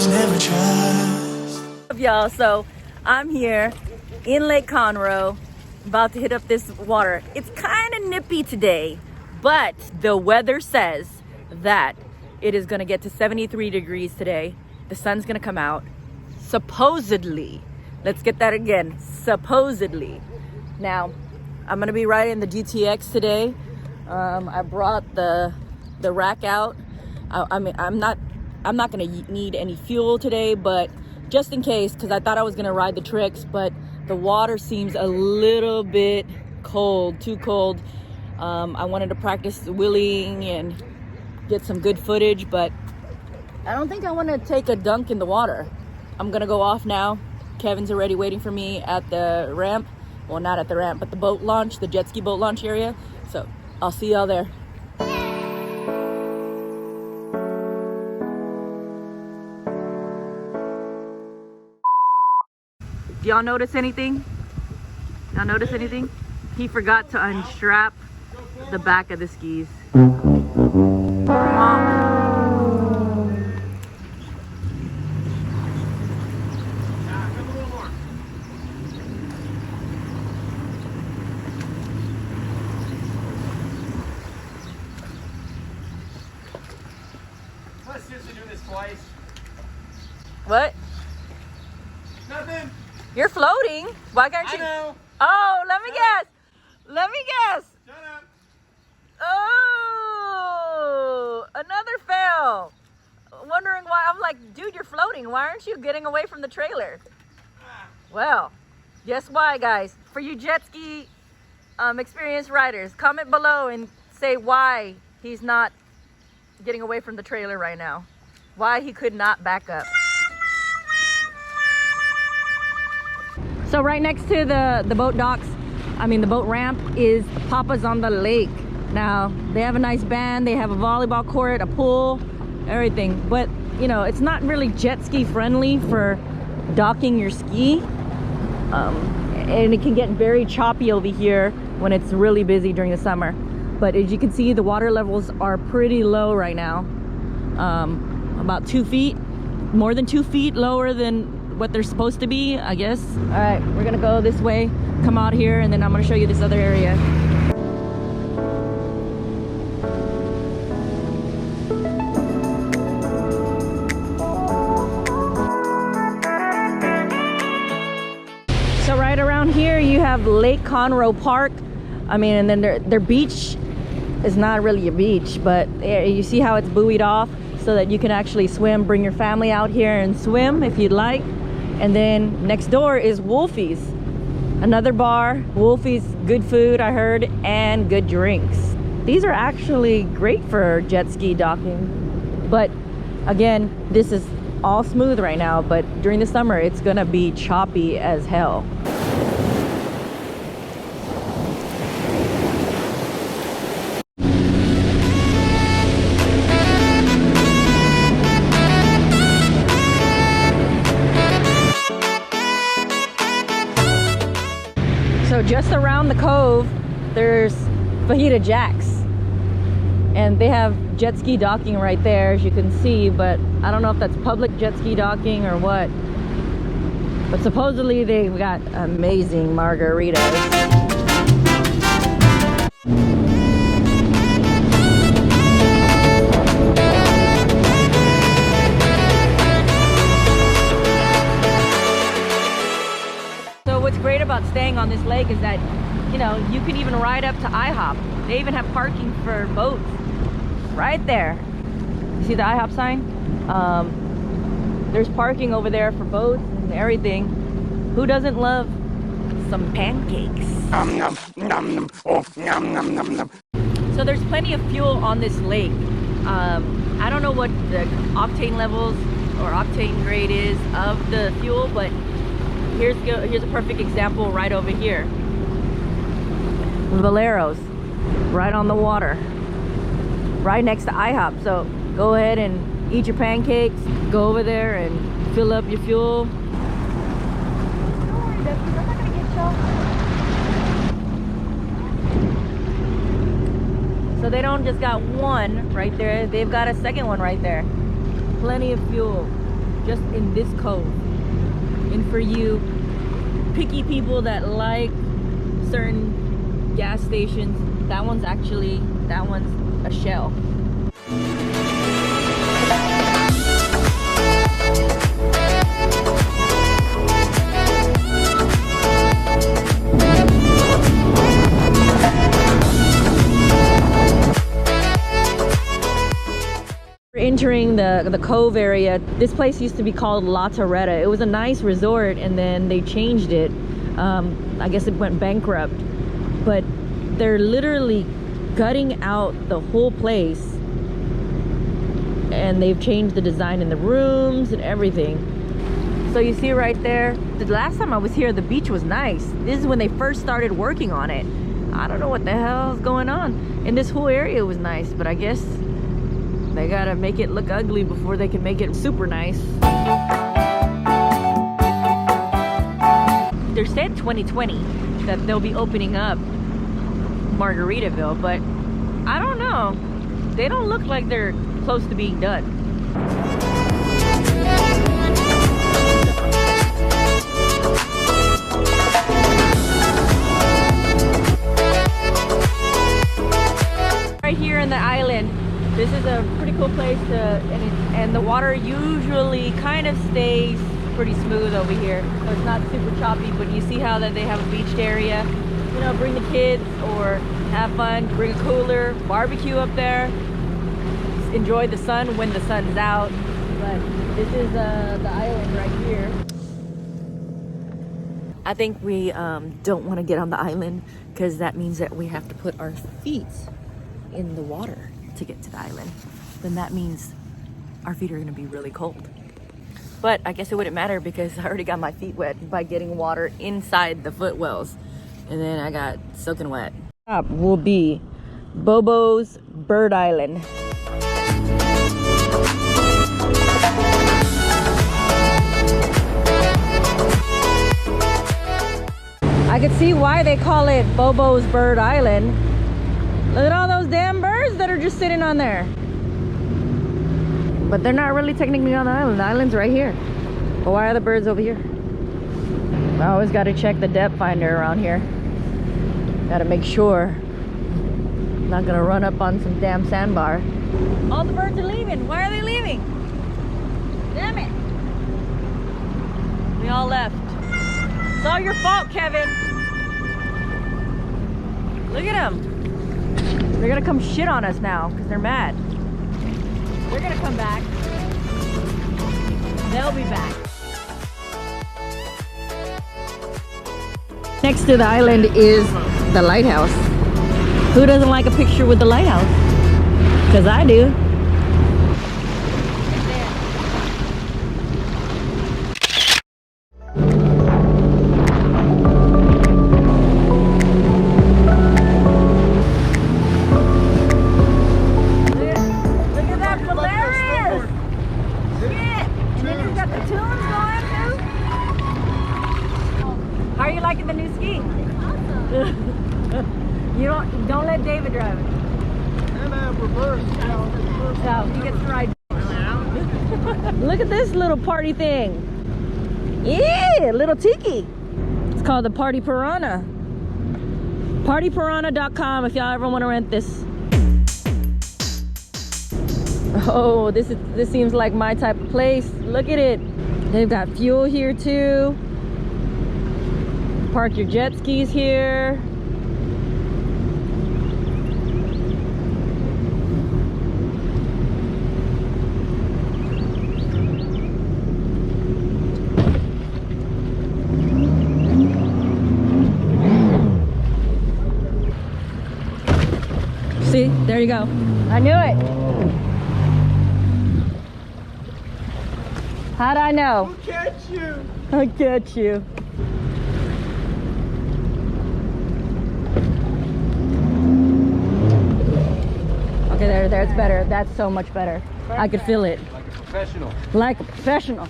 was never trust. Y'all, so I'm here in Lake Conroe, about to hit up this water. It's kind of nippy today, but the weather says that it is gonna get to 73 degrees today. The sun's gonna come out, supposedly. Let's get that again, supposedly. Now, I'm gonna be riding the GTX today. I brought the rack out. I mean, I'm not gonna need any fuel today, but just in case, because I thought I was gonna ride the Trixx, but the water seems a little bit cold, too cold. I wanted to practice wheeling and get some good footage, but I don't think I want to take a dunk in the water. I'm gonna go off now. Kevin's already waiting for me at the ramp. Well, not at the ramp, but the boat launch, the jet ski boat launch area. So I'll see y'all there. Do y'all notice anything? Y'all notice anything? He forgot to unstrap the back of the skis. Let's seriously do this twice. What? Nothing. You're floating. Why can't you? I know. Oh, let me guess. Let me guess. Shut up. Oh, another fail. Wondering why. I'm like, dude, you're floating. Why aren't you getting away from the trailer? Well, guess why, guys? For you jet ski experienced riders, comment below and say why he's not getting away from the trailer right now. Why he could not back up. So right next to the boat docks, I mean the boat ramp, is Papa's on the Lake. Now, they have a nice band, they have a volleyball court, a pool, everything. But, you know, it's not really jet ski friendly for docking your ski. And it can get very choppy over here when it's really busy during the summer. But as you can see, the water levels are pretty low right now. About 2 feet, more than 2 feet lower than what they're supposed to be, I guess. All right, we're gonna go this way, come out here, and then I'm gonna show you this other area. So right around here, you have Lake Conroe Park. I mean, and then their beach is not really a beach, but you see how it's buoyed off so that you can actually swim, bring your family out here and swim if you'd like. And then next door is Wolfie's, another bar. Wolfie's, good food, I heard, and good drinks. These are actually great for jet ski docking. But again, this is all smooth right now, but during the summer, it's gonna be choppy as hell. So just around the cove, there's Fajita Jacks, and they have jet ski docking right there, as you can see, but I don't know if that's public jet ski docking or what. But supposedly they've got amazing margaritas. Great about staying on this lake is that, you know, you can even ride up to IHOP. They even have parking for boats right there. You see the IHOP sign? There's parking over there for boats and everything. Who doesn't love some pancakes? So there's plenty of fuel on this lake. I don't know what the octane levels or octane grade is of the fuel, but here's a perfect example right over here. Valero's, right on the water, right next to IHOP. So go ahead and eat your pancakes, go over there and fill up your fuel. Don't worry, Dusty, I'm not gonna get you. So they don't just got one right there, they've got a second one right there. Plenty of fuel. just in this cove. And for you picky people that like certain gas stations, that one's a Shell. Entering the cove area. This place used to be called La Torretta. It was a nice resort, and then they changed it. I guess it went bankrupt, but they're literally gutting out the whole place, and they've changed the design in the rooms and everything. So you see right there, the last time I was here, the beach was nice. This is when they first started working on it. I don't know what the hell is going on, and this whole area was nice, but I guess they gotta make it look ugly before they can make it super nice. They said 2020 that they'll be opening up Margaritaville, but I don't know. They don't look like they're close to being done. Right here in the island, this is a pretty cool place and the water usually kind of stays pretty smooth over here, so it's not super choppy. But you see how that they have a beached area. You know, bring the kids or have fun, bring a cooler, barbecue up there, enjoy the sun when the sun's out. But this is the island right here. I think we don't want to get on the island because that means that we have to put our feet in the water to get to the island. Then that means our feet are going to be really cold. But I guess it wouldn't matter because I already got my feet wet by getting water inside the footwells, and then I got soaking wet. Top will be Bobo's Bird Island. I could see why they call it Bobo's Bird Island. Look at all those damn birds that are just sitting on there. But they're not really technically on the island. The island's right here. But why are the birds over here? I always got to check the depth finder around here. Got to make sure I'm not gonna run up on some damn sandbar. All the birds are leaving. Why are they leaving? Damn it! We all left. It's all your fault, Kevin. Look at them. They're gonna come shit on us now because they're mad. They're gonna come back. They'll be back. Next to the island is the lighthouse. Who doesn't like a picture with the lighthouse? Because I do. Don't let David drive it. And reverse. So he gets to ride. Look at this little party thing. Yeah, little tiki. It's called the Party Piranha. Partypiranha.com if y'all ever want to rent this. Oh, this seems like my type of place. Look at it. They've got fuel here too. Park your jet skis here. See, there you go. I knew it. How'd I know? I'll catch you. I'll catch you. Okay, there, it's better. That's so much better. I could feel it. Like a professional. Like a professional.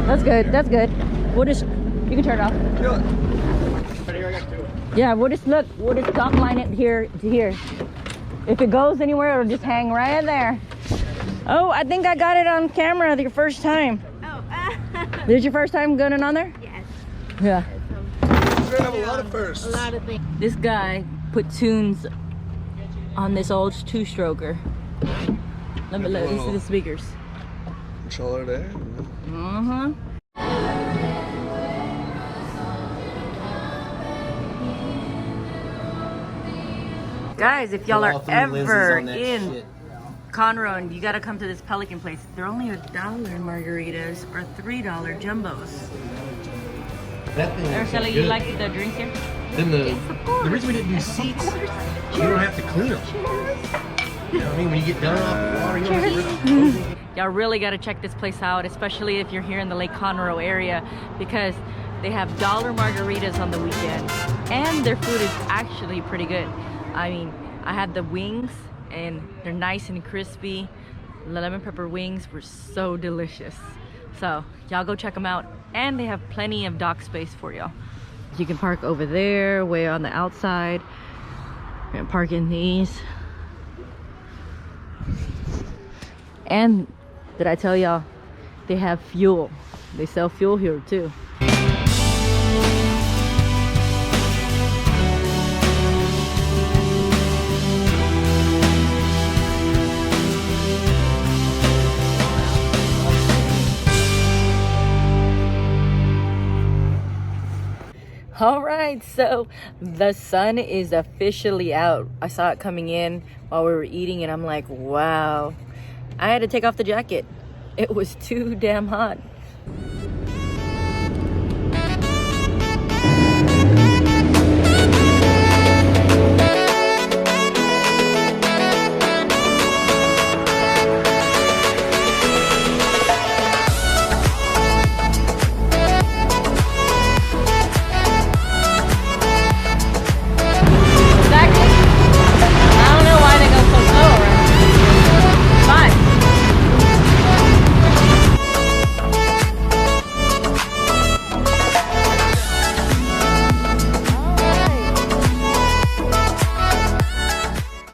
That's good, that's good. We'll just, you can turn it off. Kill it. Right here, I got two. Yeah, we'll just dock line it here to here. If it goes anywhere, it'll just hang right there. Oh, I think I got it on camera your first time. Oh. This is your first time going on there? Yes. Yeah. We're gonna have a lot of firsts. A lot of things. This guy put tunes on this old two-stroker. Let me listen to the speakers. Controller there. Mm-hmm. Guys, if y'all are ever in Conroe and you gotta come to this Pelican place, they're only $1 margaritas or $3 jumbos. Araceli, you like the drinks here? Then the reason we didn't do seats, you don't have to clean them. You know what I mean? When you get done off the water, you don't have to really. Y'all really gotta check this place out, especially if you're here in the Lake Conroe area, because they have $1 margaritas on the weekend and their food is actually pretty good. I mean, I had the wings and they're nice and crispy. The lemon pepper wings were so delicious. So y'all go check them out, and they have plenty of dock space for y'all. You can park over there, way on the outside. We're gonna park in these. And did I tell y'all they have fuel? They sell fuel here too. All right, so the sun is officially out. I saw it coming in while we were eating and I'm like, wow. I had to take off the jacket. It was too damn hot.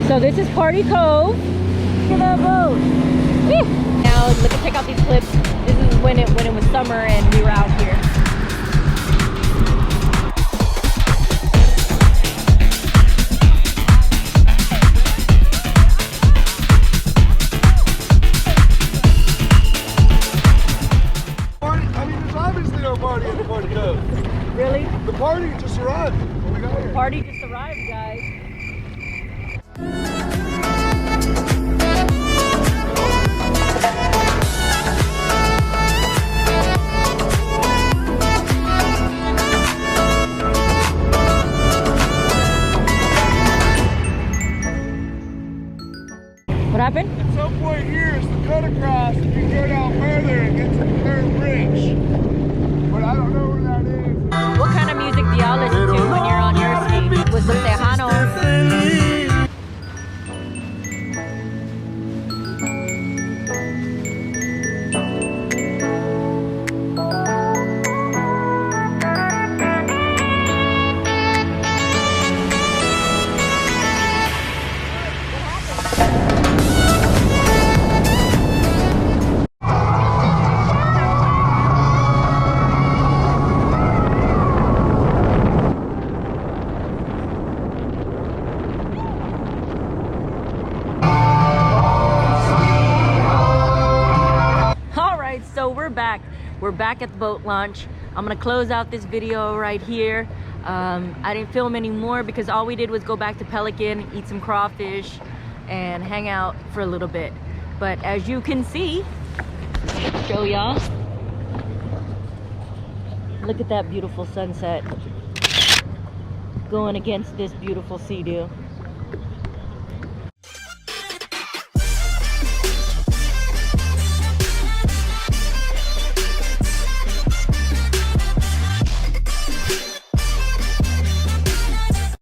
So this is Party Cove. Look at that boat. Whee! Now let's check out these clips. This is when it was summer and we were out here. I mean, there's obviously no party at the Party Cove. Really? The party just arrived when we got here. Party just arrived, guys. What happened? At some point here is the cut across. If you go down further, it gets to the third bridge. But I don't know where that is. What kind of music do y'all listen to when you're on your ski? With some Tejanos? We're back at the boat launch. I'm gonna close out this video right here. I didn't film anymore because all we did was go back to Pelican, eat some crawfish, and hang out for a little bit. But as you can see, show y'all. Look at that beautiful sunset going against this beautiful Seadoo.